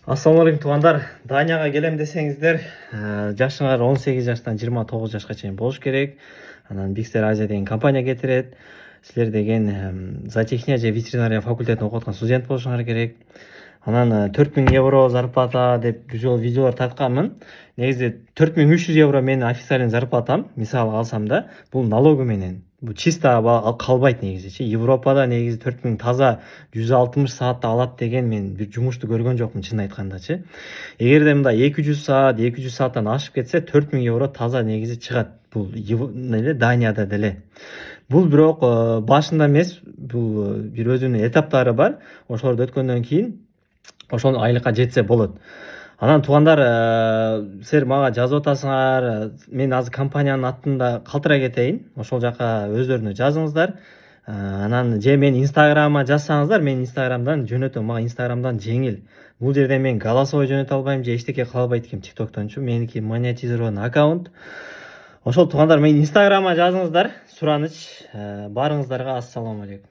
Assalamu алейкум туугандар. Данияга келем десеңиздер, жашыңар 18 жаштан 29 жашка чейин болуш керек. Анан Bixter Asia деген компания кетирет. Силер деген зоотехния же ветеринария факультетин окуп аткан студент болушуңар керек. Анан 4000 евро зарплата деп бул жолу видеолор тартканмын. Негизи 4300 евро менин официальный зарплатам, мисалы алсам да, бул налогу менен. Бул чисто калбайт негизичи. Европада негизи 4000 таза 160 саатта алат деген мен бир жумушту көргөн жокмун, чын айткандачы. Эгерде мындай 200 саат, 200 сааттан ашып кетсе 4000 евро таза негизи чыгат. Бул Данияда деле. Бул бирок башында эмес, бул бир өзүнүн этаптары бар. Ошолорду өткөндөн кийин ошол айлыкка жетсе болот. Анан туугандар, силер мага жазып атасыңар, мен азыр компаниянын атын да калтыра кетейин. Ошол жака өздөрүнө жазыңыздар. Анан же мен Инстаграма жазсаңыздар, мен Инстаграмдан жөнөтөм. Мага Инстаграмдан жеңил. Бул жерде мен голосовой жөнөтө албайм же эчтеке кыла албайт экенмин TikToктончу. Меники монетизирован аккаунт. Ошол туугандар, мен Инстаграма жазыңыздар. Сураныч. Барыңыздарга ассаламу алейкум.